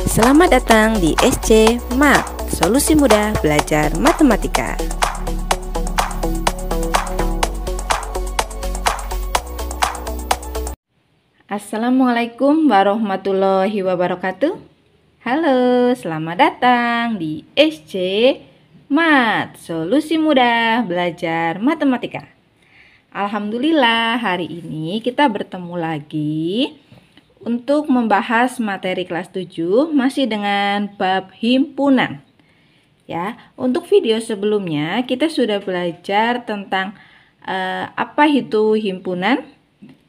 Selamat datang di SC Mat, solusi mudah belajar matematika. Assalamualaikum warahmatullahi wabarakatuh. Halo, selamat datang di SC Mat, solusi mudah belajar matematika. Alhamdulillah, hari ini kita bertemu lagi untuk membahas materi kelas 7 masih dengan bab himpunan. Ya, untuk video sebelumnya kita sudah belajar tentang apa itu himpunan,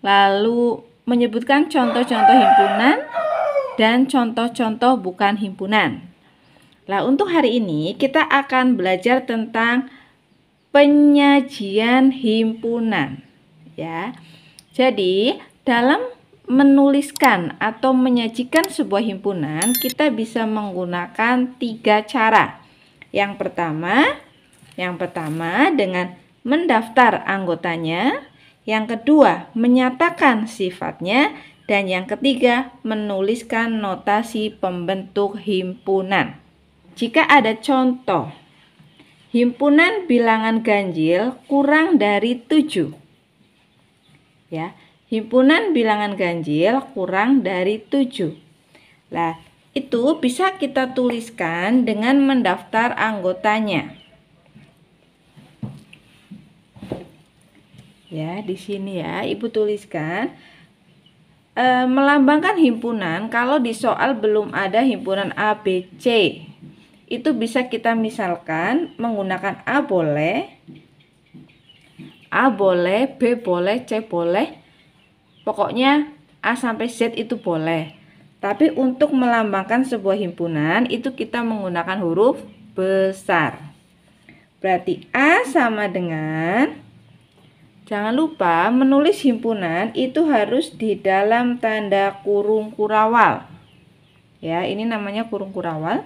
lalu menyebutkan contoh-contoh himpunan dan contoh-contoh bukan himpunan. Nah, untuk hari ini kita akan belajar tentang penyajian himpunan. Ya. Jadi, dalam menuliskan atau menyajikan sebuah himpunan, kita bisa menggunakan 3 cara. Yang pertama dengan mendaftar anggotanya, yang kedua menyatakan sifatnya, dan yang ketiga menuliskan notasi pembentuk himpunan. Jika ada contoh himpunan bilangan ganjil kurang dari 7. Ya. Himpunan bilangan ganjil kurang dari 7. Nah, itu bisa kita tuliskan dengan mendaftar anggotanya. Ya, di sini ya, Ibu tuliskan melambangkan himpunan kalau di soal belum ada himpunan A, B, C. Itu bisa kita misalkan menggunakan A boleh, B boleh, C boleh. Pokoknya A sampai Z itu boleh. Tapi untuk melambangkan sebuah himpunan itu kita menggunakan huruf besar. Berarti A sama dengan, jangan lupa menulis himpunan itu harus di dalam tanda kurung kurawal. Ya, ini namanya kurung kurawal.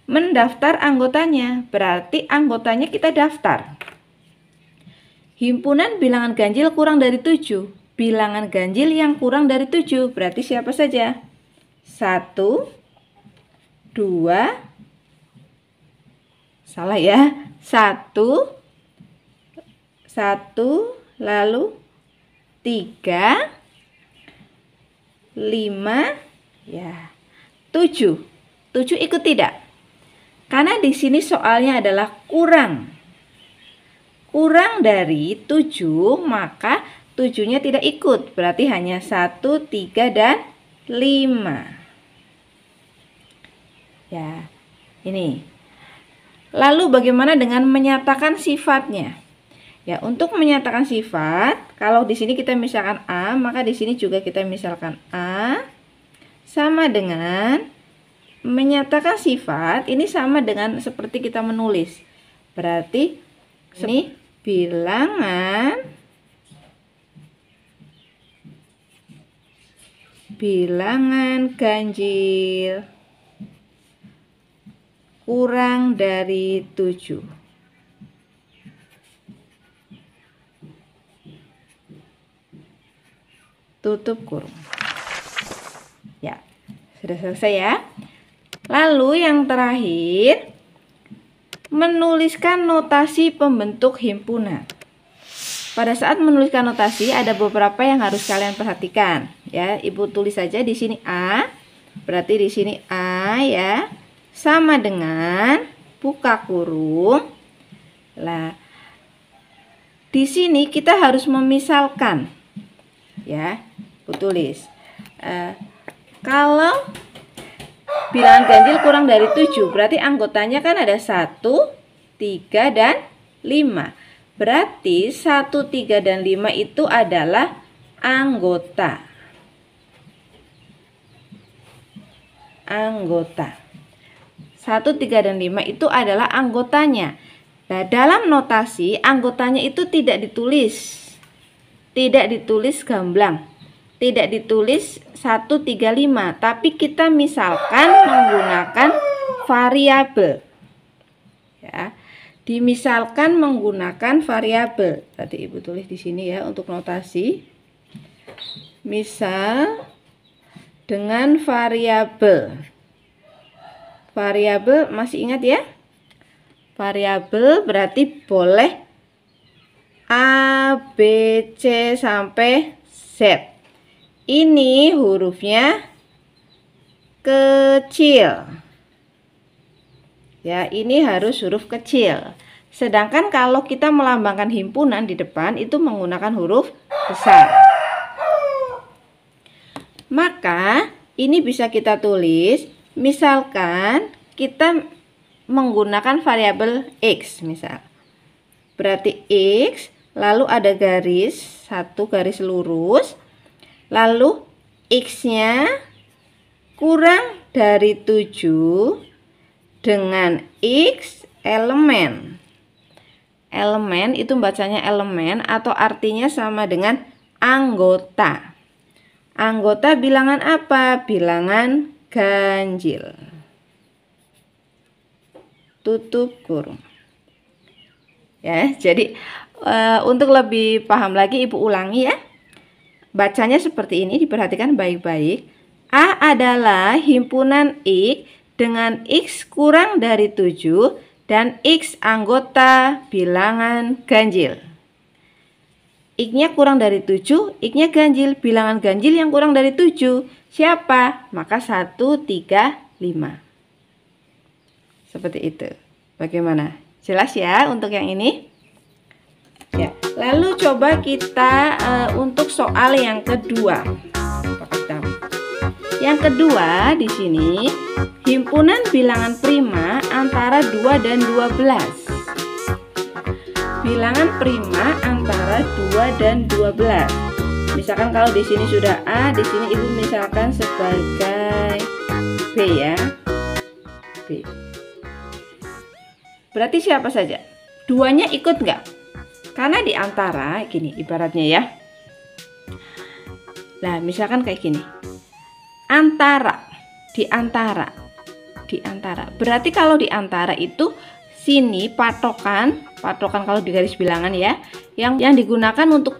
Mendaftar anggotanya, berarti anggotanya kita daftar. Himpunan bilangan ganjil kurang dari 7. Bilangan ganjil yang kurang dari 7 berarti siapa saja? 1, 2, salah ya, 1, lalu 3, 5, ya, 7. 7 ikut tidak? Karena di sini soalnya adalah kurang dari 7, maka 7-nya tidak ikut, berarti hanya 1, 3, dan 5. Ya, ini. Lalu bagaimana dengan menyatakan sifatnya? Ya, untuk menyatakan sifat, kalau di sini kita misalkan A, maka di sini juga kita misalkan A. Sama dengan menyatakan sifat, ini sama dengan seperti kita menulis. Berarti ini bilangan ganjil kurang dari 7. Tutup kurung. Ya, sudah selesai ya. Lalu yang terakhir, menuliskan notasi pembentuk himpunan. Pada saat menuliskan notasi ada beberapa yang harus kalian perhatikan. Ya, Ibu tulis saja di sini A. Berarti di sini A ya. Sama dengan buka kurung. Nah, di sini kita harus memisalkan. Ya, Ibu tulis. Kalau bilangan ganjil kurang dari 7, berarti anggotanya kan ada 1, 3, dan 5. Berarti 1, 3, dan 5 itu adalah anggota. 1, 3, dan 5 itu adalah anggotanya. Nah, dalam notasi anggotanya itu tidak ditulis gamblang, tidak ditulis 1, 3, 5, tapi kita misalkan menggunakan variabel. Ya. Dimisalkan menggunakan variabel. Tadi Ibu tulis di sini ya untuk notasi. Misal dengan variabel. Variabel masih ingat ya? Variabel berarti boleh A, B, C sampai Z. Ini hurufnya kecil. Ya, ini harus huruf kecil. Sedangkan kalau kita melambangkan himpunan di depan itu menggunakan huruf besar. Maka ini bisa kita tulis, misalkan kita menggunakan variabel X misal. Berarti X, lalu ada garis, satu garis lurus, lalu X-nya kurang dari 7 dengan X elemen. Elemen itu bacanya elemen atau artinya sama dengan anggota. Anggota bilangan apa? Bilangan ganjil. Tutup kurung. Ya, jadi untuk lebih paham lagi Ibu ulangi ya. Bacanya seperti ini, diperhatikan baik-baik. A adalah himpunan X dengan X kurang dari 7 dan X anggota bilangan ganjil. X-nya kurang dari 7, X-nya ganjil. Bilangan ganjil yang kurang dari 7 siapa? Maka 1, 3, 5. Seperti itu. Bagaimana? Jelas ya untuk yang ini? Ya. Lalu coba kita untuk soal yang kedua. Yang kedua di sini himpunan bilangan prima antara 2 dan 12. Bilangan prima antara 2 dan 12. Misalkan kalau di sini sudah A, di sini Ibu misalkan sebagai B ya. B. Berarti siapa saja? Duanya ikut nggak? Karena di antara gini ibaratnya ya. Nah, misalkan kayak gini. Antara, di antara. Berarti kalau di antara itu sini patokan kalau di garis bilangan ya, yang digunakan untuk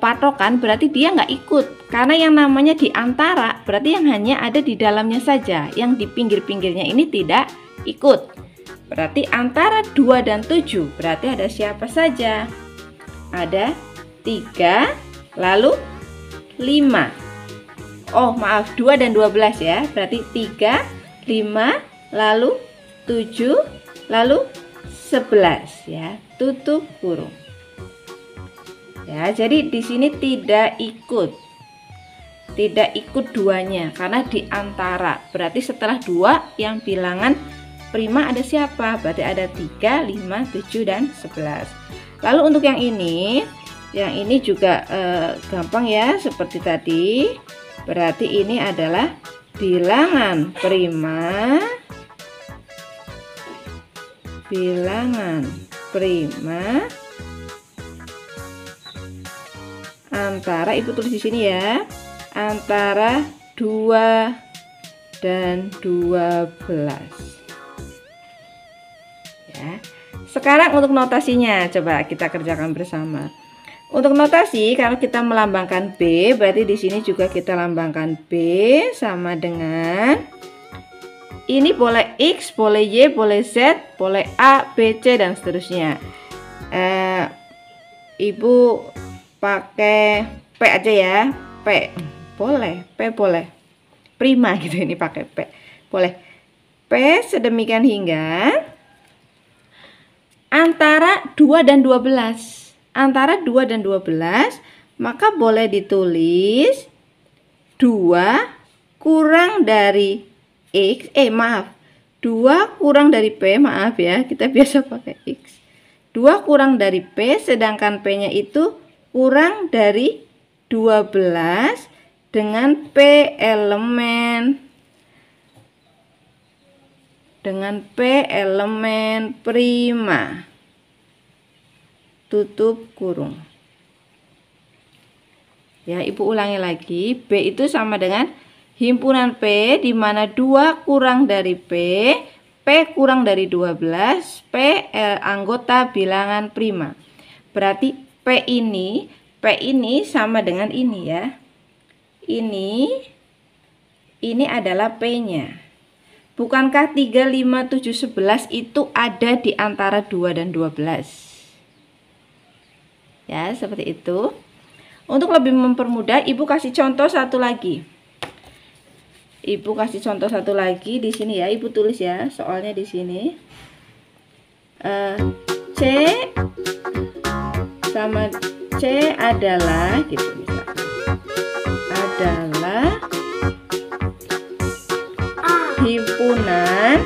patokan berarti dia nggak ikut, karena yang namanya di antara berarti yang hanya ada di dalamnya saja, yang di pinggir-pinggirnya ini tidak ikut. Berarti antara 2 dan 7 berarti ada siapa saja? Ada 3 lalu 5. Oh maaf, 2 dan 12 ya. Berarti 3, 5 lalu 7 lalu 11 ya, tutup kurung. Ya, jadi di sini tidak ikut duanya karena di antara. Berarti setelah 2 yang bilangan prima ada siapa? Berarti ada 3, 5, 7 dan 11. Lalu untuk yang ini juga gampang ya seperti tadi. Berarti ini adalah bilangan prima antara, Ibu tulis di sini ya, antara 2 dan 12 ya. Sekarang untuk notasinya coba kita kerjakan bersama. Untuk notasi, kalau kita melambangkan B, berarti di sini juga kita lambangkan B sama dengan ini boleh X, boleh Y, boleh Z, boleh A, B, C dan seterusnya. Ibu pakai P aja ya, P boleh, P boleh, prima gitu, ini pakai P boleh. P sedemikian hingga antara 2 dan 12. Antara 2 dan 12, maka boleh ditulis 2 kurang dari X, 2 kurang dari P, maaf ya, kita biasa pakai X. 2 kurang dari P, sedangkan P-nya itu kurang dari 12 dengan P elemen prima. Tutup kurung. Ya, Ibu ulangi lagi. B itu sama dengan himpunan P di mana 2 kurang dari P, P kurang dari 12, P anggota bilangan prima. Berarti P ini sama dengan ini ya. Ini adalah P-nya. bukankah 3, 5, 7, 11 itu ada di antara 2 dan 12? Ya, seperti itu. Untuk lebih mempermudah, Ibu kasih contoh satu lagi. Ibu kasih contoh satu lagi di sini ya. Ibu tulis ya, soalnya di sini. C sama C adalah gitu misalkan. Adalah himpunan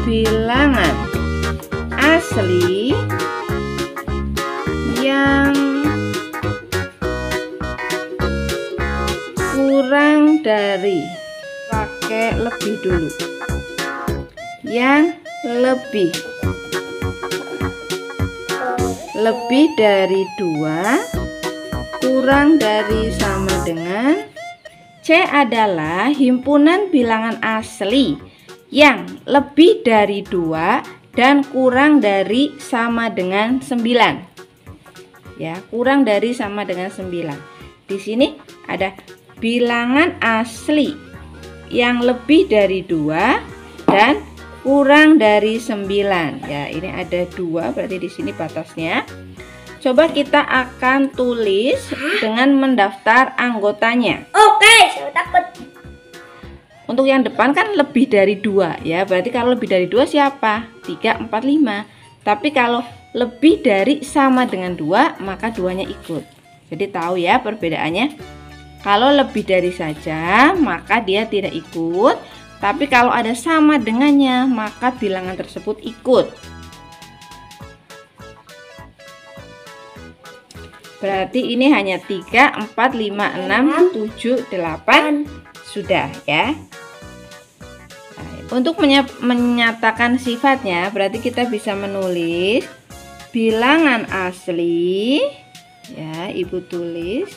bilangan asli yang kurang dari, pakai lebih dulu, yang lebih dari 2 kurang dari sama dengan. C adalah himpunan bilangan asli yang lebih dari 2 dan kurang dari sama dengan 9. Ya, kurang dari sama dengan 9. Di sini ada bilangan asli yang lebih dari 2 dan kurang dari 9. Ya, ini ada 2, berarti di sini batasnya. Coba kita akan tulis dengan mendaftar anggotanya. Oke, saya takut. Untuk yang depan kan lebih dari 2 ya. Berarti kalau lebih dari 2 siapa? 3, 4, 5. Tapi kalau lebih dari sama dengan 2, maka 2-nya ikut. Jadi tahu ya perbedaannya. Kalau lebih dari saja, maka dia tidak ikut. Tapi kalau ada sama dengannya, maka bilangan tersebut ikut. Berarti ini hanya 3, 4, 5, 6, 7, 8. Sudah ya. Untuk menyatakan sifatnya, berarti kita bisa menulis bilangan asli. Ya, Ibu tulis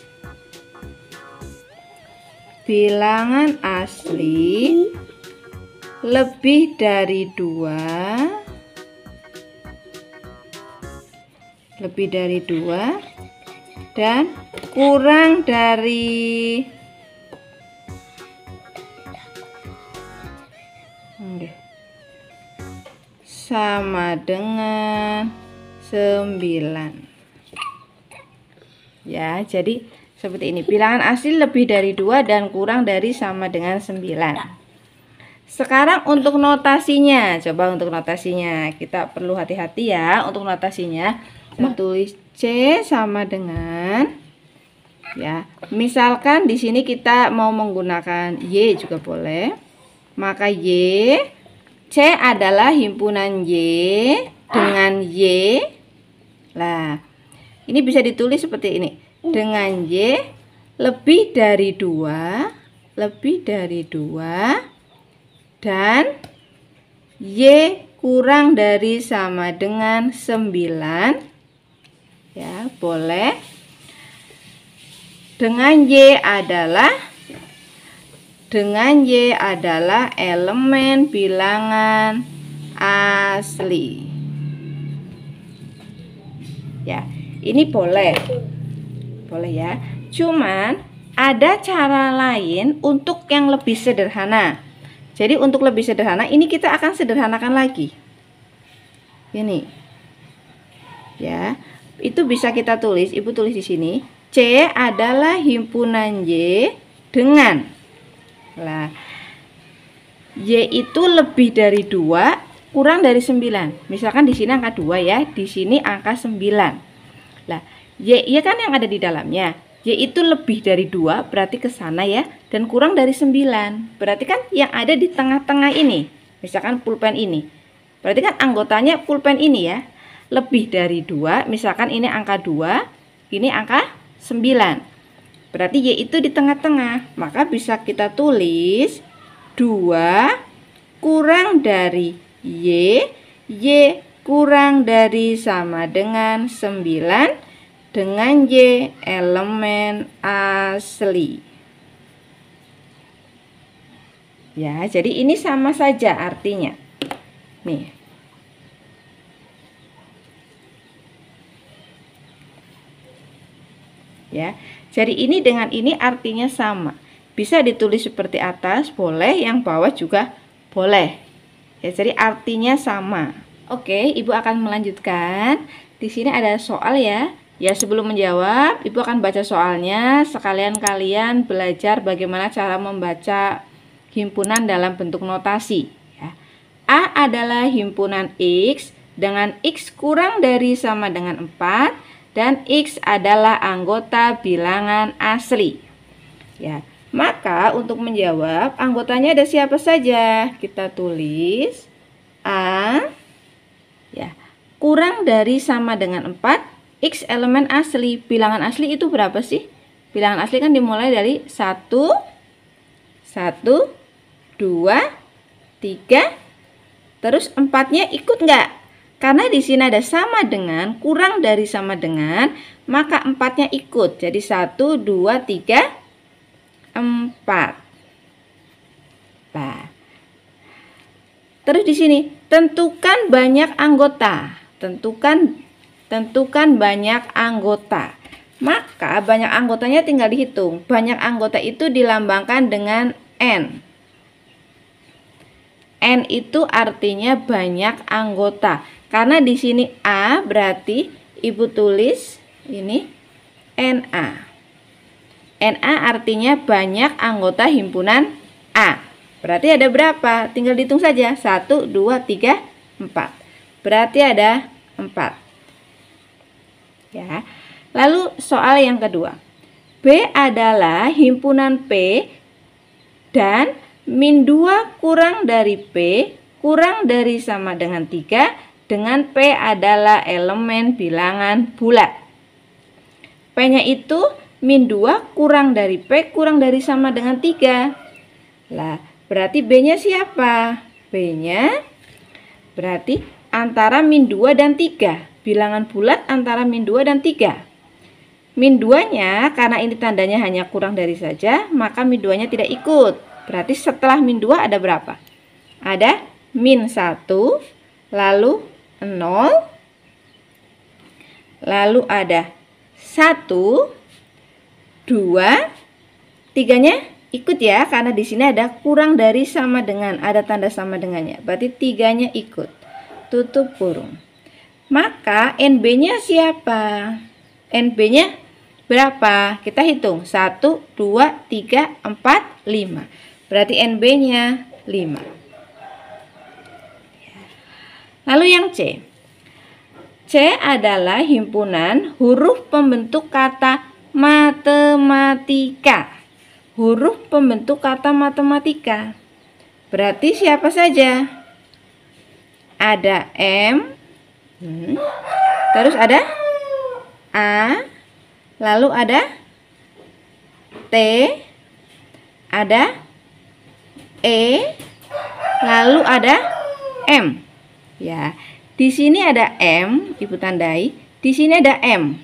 bilangan asli lebih dari 2 dan kurang dari sama dengan 9. Ya, jadi seperti ini. Bilangan asli lebih dari 2 dan kurang dari sama dengan 9. Sekarang untuk notasinya. Coba untuk notasinya. Kita perlu hati-hati ya untuk notasinya. Kita tulis C sama dengan, ya, misalkan di sini kita mau menggunakan Y juga boleh. Maka Y, C adalah himpunan Y dengan Y. Nah, ini bisa ditulis seperti ini. Dengan Y lebih dari 2 dan Y kurang dari sama dengan 9. Ya, boleh. Dengan Y adalah elemen bilangan asli. Ya, ini boleh. Boleh ya. Cuman ada cara lain untuk yang lebih sederhana. Jadi untuk lebih sederhana, ini kita akan sederhanakan lagi. Ini. Ya. Itu bisa kita tulis, Ibu tulis di sini. C adalah himpunan Y dengan, lah, Y itu lebih dari 2 kurang dari 9. Misalkan di sini angka 2 ya, di sini angka 9. Lah, Y kan yang ada di dalamnya. Y itu lebih dari 2 berarti ke sana ya, dan kurang dari 9. Berarti kan yang ada di tengah-tengah ini. Misalkan pulpen ini. Berarti kan anggotanya pulpen ini ya. Lebih dari 2, misalkan ini angka 2, ini angka 9. Berarti Y itu di tengah-tengah. Maka bisa kita tulis 2 kurang dari Y kurang dari sama dengan 9 dengan Y elemen asli. Ya, jadi ini sama saja artinya. Nih. Ya, jadi ini dengan ini artinya sama. bisa ditulis seperti atas, boleh, yang bawah juga boleh. Ya, jadi artinya sama. Oke, Ibu akan melanjutkan. Di sini ada soal ya. Ya, sebelum menjawab, Ibu akan baca soalnya, sekalian kalian belajar bagaimana cara membaca himpunan dalam bentuk notasi. Ya. A adalah himpunan X dengan X kurang dari sama dengan 4 dan X adalah anggota bilangan asli. Ya, maka untuk menjawab anggotanya ada siapa saja? Kita tulis A ya, kurang dari sama dengan 4, X elemen asli. Bilangan asli itu berapa sih? Bilangan asli kan dimulai dari 1, 2, 3, terus 4-nya ikut enggak? Karena di sini ada sama dengan, kurang dari sama dengan, maka 4-nya ikut. Jadi 1, 2, 3, 4. Nah, terus di sini tentukan banyak anggota. Tentukan banyak anggota. Maka banyak anggotanya tinggal dihitung. Banyak anggota itu dilambangkan dengan N. N itu artinya banyak anggota. Karena di sini A berarti Ibu tulis ini NA. NA artinya banyak anggota himpunan A. Berarti ada berapa? Tinggal dihitung saja. 1, 2, 3, 4. Berarti ada 4. Ya. Lalu soal yang kedua. B adalah himpunan P dan min 2 kurang dari P kurang dari sama dengan 3 dengan P adalah elemen bilangan bulat. P-nya itu min 2 kurang dari P kurang dari sama dengan 3. Lah, berarti B-nya siapa? B-nya berarti antara min 2 dan 3. Bilangan bulat antara min 2 dan 3. Min 2-nya karena ini tandanya hanya kurang dari saja, maka min 2-nya tidak ikut. Berarti setelah min 2 ada berapa? Ada min 1, lalu 0, lalu ada 1, 2, 3-nya ikut ya, karena di sini ada kurang dari sama dengan, ada tanda sama dengannya. Berarti 3-nya ikut. Tutup kurung. Maka NB-nya siapa? NB-nya berapa? Kita hitung. 1, 2, 3, 4, 5. Berarti NB-nya 5. Lalu yang C. C adalah himpunan huruf pembentuk kata matematika. Huruf pembentuk kata matematika. Berarti siapa saja? Ada M, terus ada A, lalu ada T, ada E, lalu ada M. Ya, di sini ada M, Ibu tandai. Di sini ada M.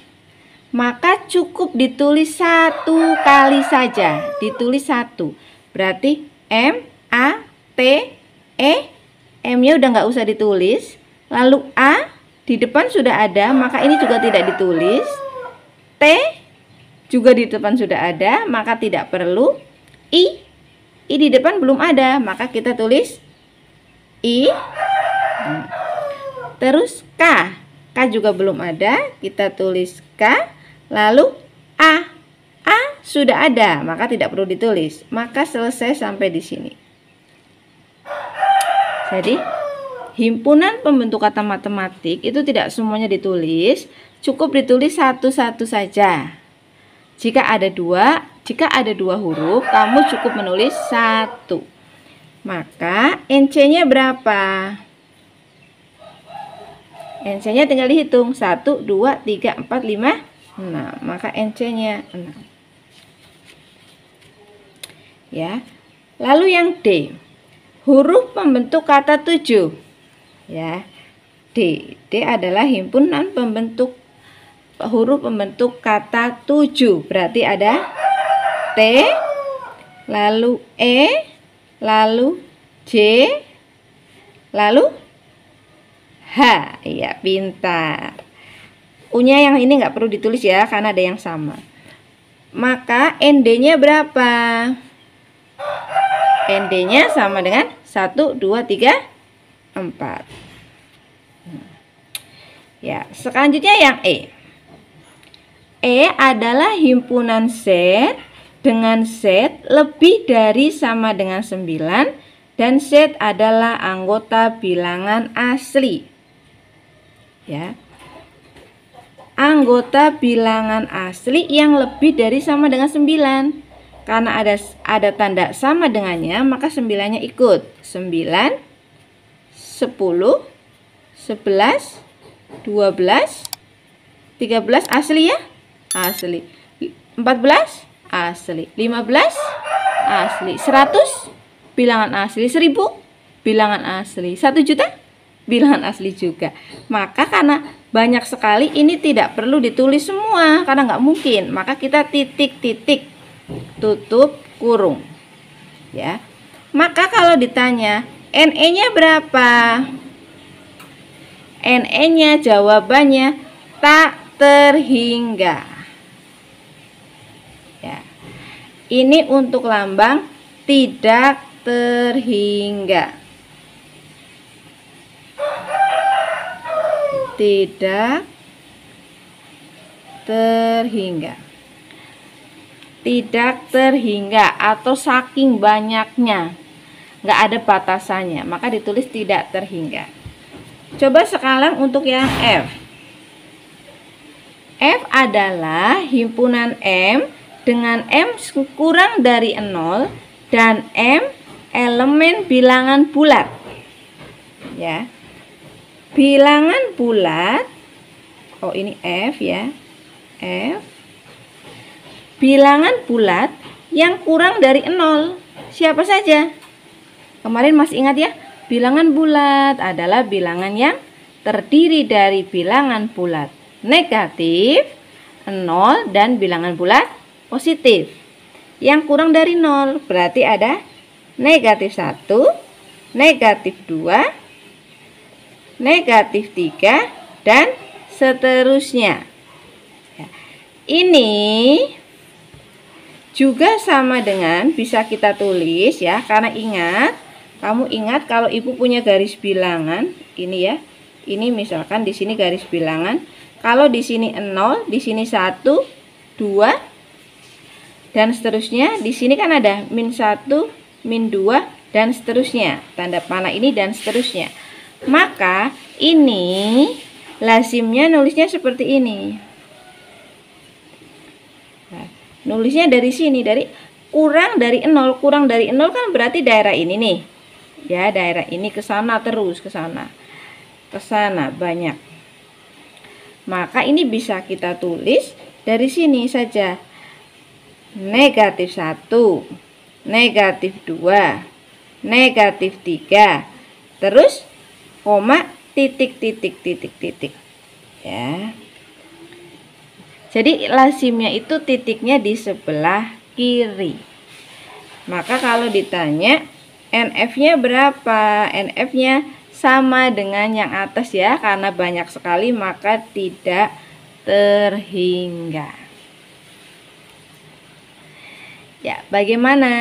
Maka cukup ditulis satu kali saja. Ditulis satu. Berarti M, A, T, E. M-nya udah nggak usah ditulis. Lalu A di depan sudah ada, maka ini juga tidak ditulis. T juga di depan sudah ada, maka tidak perlu. I di depan belum ada, maka kita tulis I. Terus K juga belum ada, kita tulis K. Lalu A sudah ada, maka tidak perlu ditulis. Maka selesai sampai di sini. Jadi himpunan pembentuk kata matematik itu tidak semuanya ditulis, cukup ditulis satu-satu saja. Jika ada dua huruf, kamu cukup menulis 1. Maka NC-nya berapa? NC-nya tinggal dihitung. 1, 2, 3, 4, 5, 6. Maka NC-nya 6. Ya. Lalu yang D. Huruf pembentuk kata 7. Ya. D adalah himpunan pembentuk huruf pembentuk kata 7. Berarti ada T, lalu E, lalu J, lalu H. Iya, pintar. U-nya yang ini nggak perlu ditulis ya, karena ada yang sama. Maka ND-nya berapa? ND-nya sama dengan 1, 2, 3, 4. Ya, selanjutnya yang E. E adalah himpunan set dengan set lebih dari sama dengan 9 dan set adalah anggota bilangan asli. Ya. Anggota bilangan asli yang lebih dari sama dengan 9. Karena ada tanda sama dengannya, maka 9-nya ikut. 9, 10, 11, 12, 13 asli ya? Asli. 14 asli. 15 asli. 100 bilangan asli. 1000 bilangan asli. 1 juta bilangan asli juga. Maka karena banyak sekali, ini tidak perlu ditulis semua karena nggak mungkin. Maka kita titik-titik, tutup kurung, ya. Maka kalau ditanya NE-nya berapa, NE-nya jawabannya tak terhingga. Ya. Ini untuk lambang tidak terhingga. Tidak terhingga. Tidak terhingga atau saking banyaknya, nggak ada batasannya, maka ditulis tidak terhingga. Coba sekarang untuk yang F. F adalah himpunan M dengan M kurang dari 0 dan M elemen bilangan bulat. Ya. Bilangan bulat. Oh, ini F ya. F. Bilangan bulat yang kurang dari 0. Siapa saja? Kemarin masih ingat ya? Bilangan bulat adalah bilangan yang terdiri dari bilangan bulat negatif, 0, dan bilangan bulat positif. Yang kurang dari 0 berarti ada negatif 1, negatif 2, negatif 3, dan seterusnya. Ini juga sama dengan bisa kita tulis ya, karena kamu ingat kalau ibu punya garis bilangan ini ya. Ini misalkan di sini garis bilangan. Kalau di sini 0, di sini 1, 2 dan seterusnya. Di sini kan ada min 1, min 2 dan seterusnya. Tanda panah ini dan seterusnya. Maka ini lazimnya nulisnya seperti ini. Nulisnya dari sini, dari kurang dari 0. Kurang dari 0 kan berarti daerah ini nih. Ya, daerah ini ke sana terus, ke sana. Ke sana banyak. Maka ini bisa kita tulis dari sini saja. Negatif 1, negatif 2, negatif 3. Terus koma, titik, titik, titik, titik. Ya. Jadi lazimnya itu titiknya di sebelah kiri. Maka kalau ditanya NF-nya berapa? NF-nya sama dengan yang atas ya, karena banyak sekali maka tidak terhingga. Ya, bagaimana?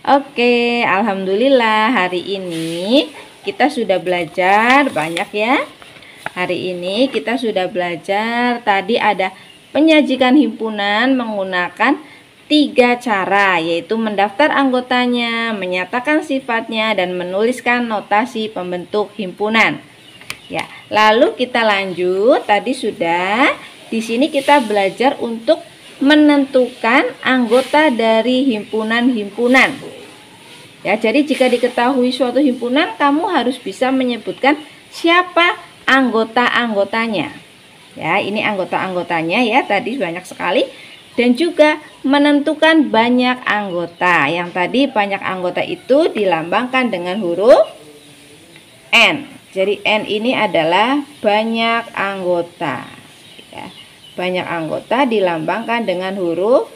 Oke, alhamdulillah hari ini kita sudah belajar banyak ya. Hari ini kita sudah belajar, tadi ada penyajikan himpunan menggunakan 3 cara, yaitu mendaftar anggotanya, menyatakan sifatnya, dan menuliskan notasi pembentuk himpunan. Ya, lalu kita lanjut, tadi sudah di sini kita belajar untuk menentukan anggota dari himpunan-himpunan. Ya, jadi jika diketahui suatu himpunan, kamu harus bisa menyebutkan siapa anggota-anggotanya. Ya, ini anggota-anggotanya ya, tadi banyak sekali. Dan juga menentukan banyak anggota. Yang tadi banyak anggota itu dilambangkan dengan huruf N. Jadi N ini adalah banyak anggota. Ya, banyak anggota dilambangkan dengan huruf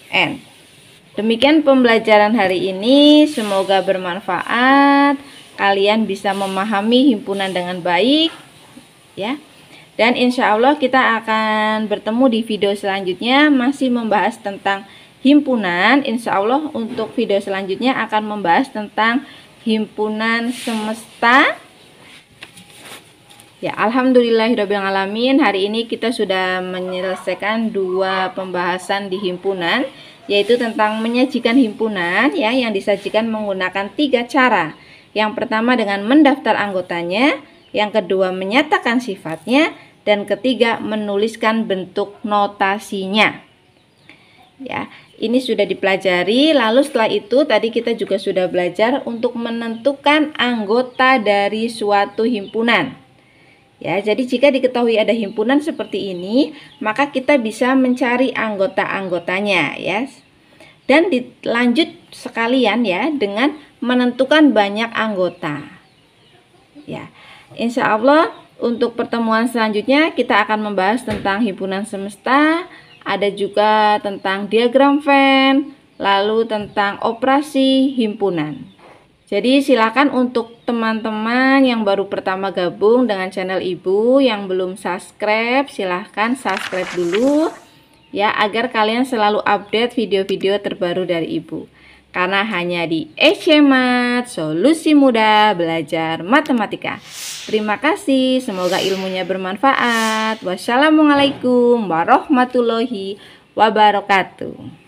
N. Demikian pembelajaran hari ini. Semoga bermanfaat. Kalian bisa memahami himpunan dengan baik. Ya, dan insya Allah kita akan bertemu di video selanjutnya masih membahas tentang himpunan, insya Allah untuk video selanjutnya akan membahas tentang himpunan semesta. Ya, alhamdulillahirobbilalamin, hari ini kita sudah menyelesaikan 2 pembahasan di himpunan, yaitu tentang menyajikan himpunan ya, yang disajikan menggunakan 3 cara. Yang pertama dengan mendaftar anggotanya, yang kedua menyatakan sifatnya, dan ketiga menuliskan bentuk notasinya. Ya, ini sudah dipelajari. Lalu setelah itu tadi kita juga sudah belajar untuk menentukan anggota dari suatu himpunan. Ya, jadi jika diketahui ada himpunan seperti ini, maka kita bisa mencari anggota-anggotanya ya. Dan dilanjut sekalian ya dengan menentukan banyak anggota. Ya, insya Allah untuk pertemuan selanjutnya kita akan membahas tentang himpunan semesta, ada juga tentang diagram Venn, lalu tentang operasi himpunan. Jadi silakan untuk teman-teman yang baru pertama gabung dengan channel Ibu yang belum subscribe, silahkan subscribe dulu ya, agar kalian selalu update video-video terbaru dari Ibu. Karena hanya di ECMAT, solusi mudah belajar matematika. Terima kasih, semoga ilmunya bermanfaat. Wassalamualaikum warahmatullahi wabarakatuh.